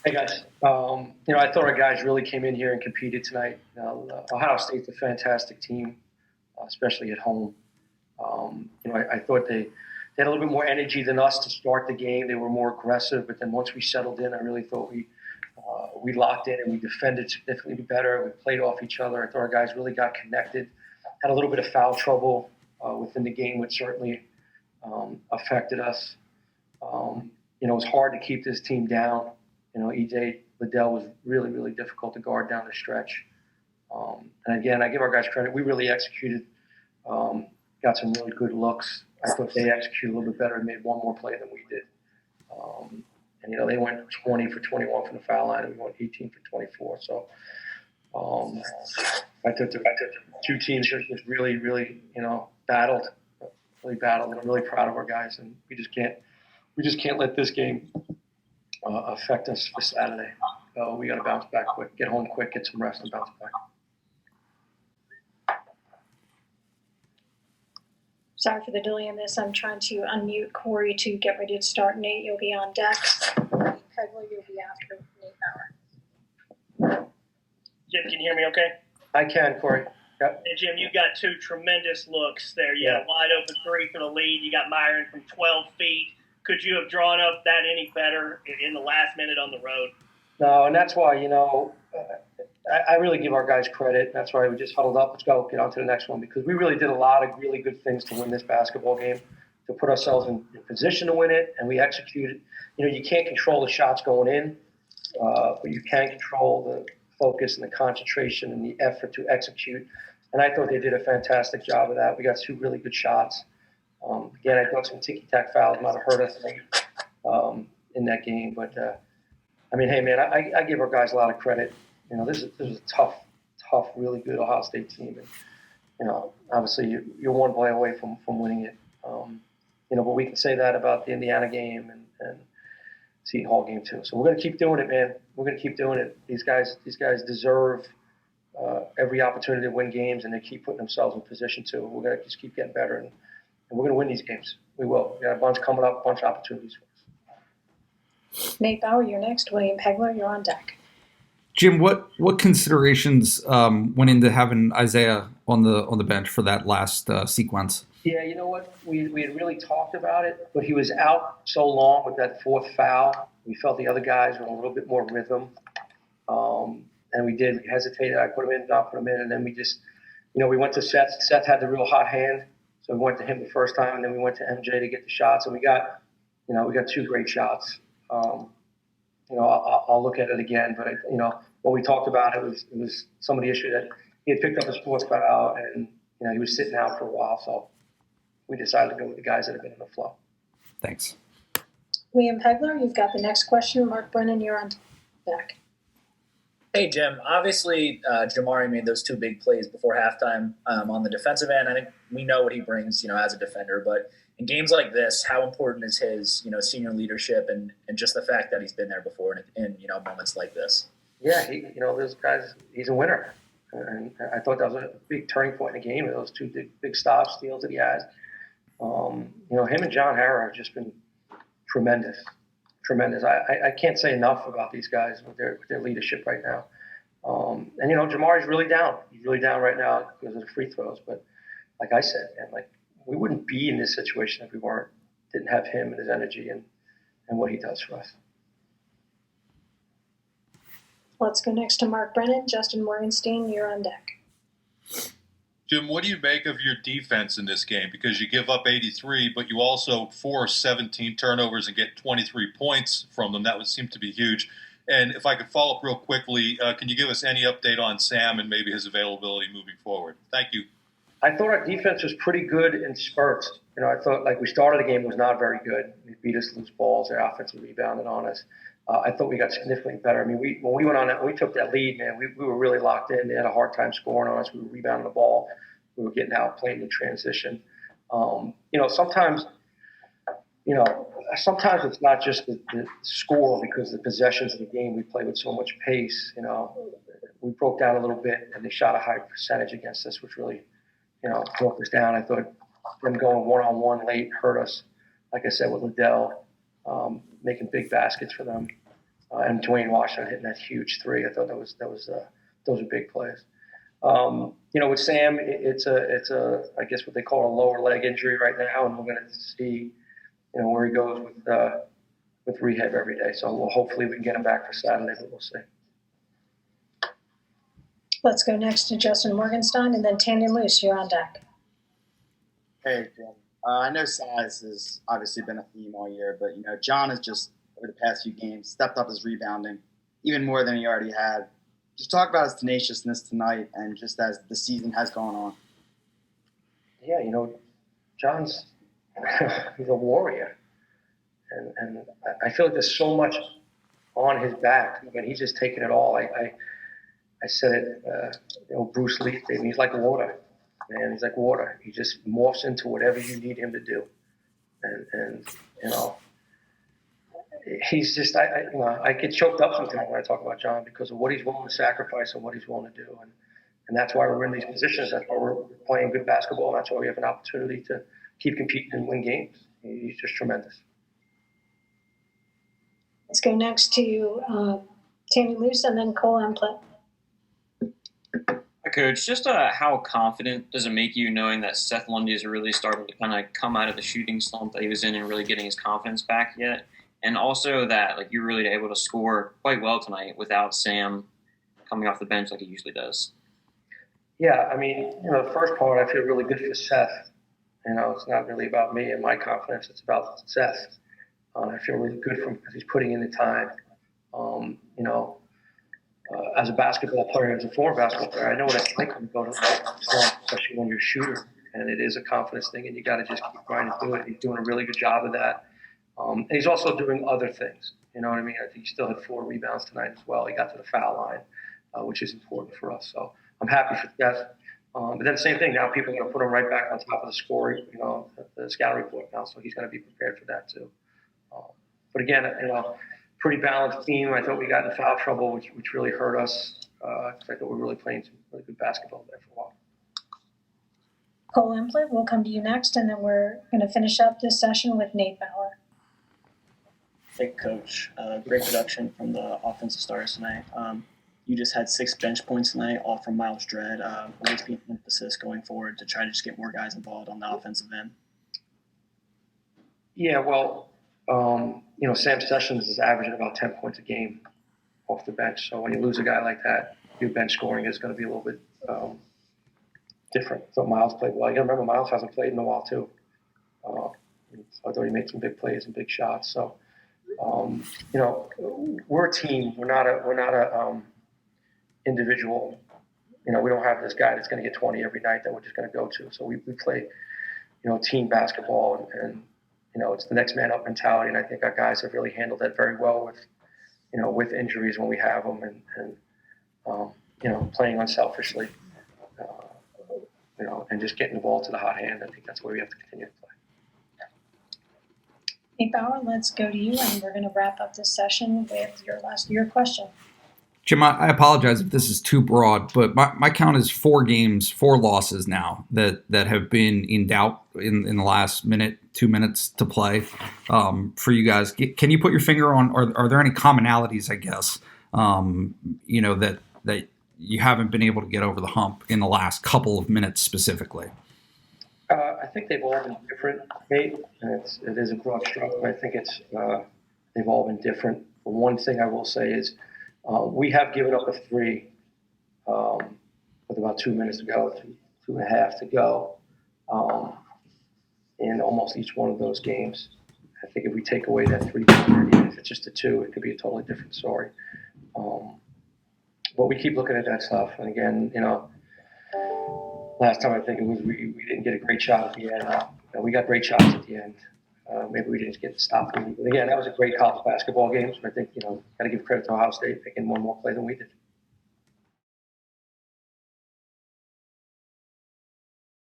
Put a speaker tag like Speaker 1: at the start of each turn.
Speaker 1: Hey guys, I thought our guys really came in here and competed tonight. Ohio State's a fantastic team, especially at home. I thought they had a little bit more energy than us to start the game. They were more aggressive, but then once we settled in, I really thought we locked in and we defended significantly better. We played off each other. I thought our guys really got connected. Had a little bit of foul trouble within the game, which certainly affected us. It was hard to keep this team down. EJ Liddell was really, really difficult to guard down the stretch. And again, I give our guys credit. We really executed, got some really good looks. I thought they executed a little bit better and made one more play than we did. They went 20 for 21 from the foul line, and we went 18 for 24. So I thought the two teams just really, really, battled, really battled. And I'm really proud of our guys, and we just can't let this game affect us for Saturday. We got to bounce back quick, get home quick, get some rest, and bounce back.
Speaker 2: Sorry for the delay in this. I'm trying to unmute Corey to get ready to start. Nate, you'll be on deck. Pegler, you'll be after Nate Bauer.
Speaker 3: Jim, can you hear me okay?
Speaker 1: I can, Corey. Yep.
Speaker 3: And Jim, you got two tremendous looks there. You had a wide open three for the lead. You got Myron from 12 feet. Could you have drawn up that any better in the last minute on the road?
Speaker 1: No, and that's why, I really give our guys credit. That's why we just huddled up. Let's go get on to the next one, because we really did a lot of really good things to win this basketball game, to put ourselves in position to win it, and we executed. You can't control the shots going in, but you can control the focus and the concentration and the effort to execute. And I thought they did a fantastic job of that. We got two really good shots. Again, I thought some ticky-tack fouls might have hurt us in that game. But, hey, man, I give our guys a lot of credit. This is a tough, really good Ohio State team. And, obviously you're one play away from winning it. But we can say that about the Indiana game and Seton Hall game too. So we're going to keep doing it, man. We're going to keep doing it. These guys deserve every opportunity to win games, and they keep putting themselves in position to. We're going to just keep getting better, and we're going to win these games. We will. We got a bunch coming up, a bunch of opportunities for us.
Speaker 2: Nate Bauer, you're next. William Pegler, you're on deck.
Speaker 4: Jim, what considerations went into having Isaiah on the bench for that last sequence?
Speaker 1: Yeah, you know what? We had really talked about it, but he was out so long with that fourth foul. We felt the other guys were in a little bit more rhythm. And we did. We hesitated. I put him in, not put him in. And then we just, we went to Seth. Seth had the real hot hand. So we went to him the first time, and then we went to MJ to get the shots. And we got two great shots. I'll look at it again. But, what we talked about, it was some of the issue that he had picked up his fourth foul, and, he was sitting out for a while. So we decided to go with the guys that have been in the flow.
Speaker 4: Thanks.
Speaker 2: William Pegler, you've got the next question. Mark Brennan, you're on deck.
Speaker 5: Hey, Jim. Obviously, Jamari made those two big plays before halftime on the defensive end. I think we know what he brings, as a defender. But in games like this, how important is his, senior leadership and just the fact that he's been there before in moments like this?
Speaker 1: Yeah, those guys, he's a winner. And I thought that was a big turning point in the game, those two big stops, steals that he had. Him and John Harrar have just been tremendous. I can't say enough about these guys with their leadership right now. Jamari's really down. He's really down right now because of the free throws. But like I said, man, we wouldn't be in this situation if we didn't have him and his energy and what he does for us.
Speaker 2: Let's go next to Mark Brennan. Justin Morgenstein, you're on deck.
Speaker 6: Jim, what do you make of your defense in this game? Because you give up 83, but you also force 17 turnovers and get 23 points from them. That would seem to be huge. And if I could follow up real quickly, can you give us any update on Sam and maybe his availability moving forward? Thank you.
Speaker 1: I thought our defense was pretty good in spurts. I thought we started the game was not very good. They beat us loose balls. Their offensive rebounded on us. I thought we got significantly better. When we went on that, when we took that lead, man, we were really locked in. They had a hard time scoring on us. We were rebounding the ball. We were getting out, playing in transition. Sometimes it's not just the score because the possessions of the game. We play with so much pace. We broke down a little bit, and they shot a high percentage against us, which really, broke us down. I thought them going one-on-one late hurt us. Like I said, with Liddell, making big baskets for them. and Dwayne Washington hitting that huge three. I thought those were big plays. With Sam, it's a I guess what they call a lower leg injury right now, and we're going to see where he goes with rehab every day. So hopefully we can get him back for Saturday, but we'll see.
Speaker 2: Let's go next to Justin Morgenstein, and then Tanya Luce, you're on deck.
Speaker 7: Hey, Jim. I know size has obviously been a theme all year, but John has just over the past few games stepped up his rebounding even more than he already had. Just talk about his tenaciousness tonight and just as the season has gone on.
Speaker 1: Yeah, John's he's a warrior, and I feel like there's so much on his back. I mean, he's just taking it all. I said it, Bruce Lee statement. He's like water, man. He's like water. He just morphs into whatever you need him to do, and he's just I get choked up sometimes when I talk about John because of what he's willing to sacrifice and what he's willing to do, and that's why we're in these positions. That's why we're playing good basketball. And that's why we have an opportunity to keep competing and win games. He's just tremendous.
Speaker 2: Let's go next to Tanya Luce, and then Cole Emplett.
Speaker 8: Coach, just how confident does it make you knowing that Seth Lundy is really starting to kind of come out of the shooting slump that he was in and really getting his confidence back yet? And also that you're really able to score quite well tonight without Sam coming off the bench like he usually does.
Speaker 1: Yeah, I mean, the first part I feel really good for Seth. It's not really about me and my confidence. It's about Seth. I feel really good for him because he's putting in the time. As a basketball player, as a former basketball player, I know what it's like when you go to especially when you're a shooter. And it is a confidence thing, and you got to just keep grinding through it. He's doing a really good job of that. And he's also doing other things. You know what I mean? I think he still had 4 rebounds tonight as well. He got to the foul line, which is important for us. So I'm happy for Seth. But then same thing. Now people are going to put him right back on top of the scoring, the scouting report now. So he's going to be prepared for that too. But again, pretty balanced team. I thought we got in foul trouble, which really hurt us. I thought we were really playing some really good basketball there for a while.
Speaker 2: Cole Emplett, we'll come to you next, and then we're going to finish up this session with Nate Bauer.
Speaker 9: Thank you, Coach. Great production from the offensive stars tonight. You just had 6 bench points tonight, all from Miles Dredd. What will be an emphasis going forward to try to just get more guys involved on the offensive end?
Speaker 1: Yeah, well, Sam Sessions is averaging about 10 points a game off the bench. So when you lose a guy like that, your bench scoring is going to be a little bit different. So Miles played well. You got to remember, Miles hasn't played in a while too. I thought he made some big plays and big shots. So, we're a team. We're not a individual. We don't have this guy that's going to get 20 every night that we're just going to go to. So we play, team basketball and it's the next man up mentality. And I think our guys have really handled that very well with injuries when we have them and playing unselfishly, and just getting the ball to the hot hand. I think that's where we have to continue to play.
Speaker 2: Nate Bauer, let's go to you, and we're going to wrap up this session with your question.
Speaker 4: Jim, I apologize if this is too broad, but my count is 4 games, 4 losses now that have been in doubt in the last 2 minutes to play for you guys. Can you put your finger on, are there any commonalities, I guess, that you haven't been able to get over the hump in the last couple of minutes specifically?
Speaker 1: I think they've all been different, Nate, and it is a broad stroke, but I think they've all been different. One thing I will say is we have given up a 3 with about 2 minutes to go, 2.5 to go in almost each one of those games. I think if we take away that 3, if it's just a 2, it could be a totally different story. But we keep looking at that stuff, and again, last time I think it was we didn't get a great shot at the end. We got great shots at the end. Maybe we didn't get stopped. But again, that was a great college basketball game. So I think got to give credit to Ohio State picking one more play than we did.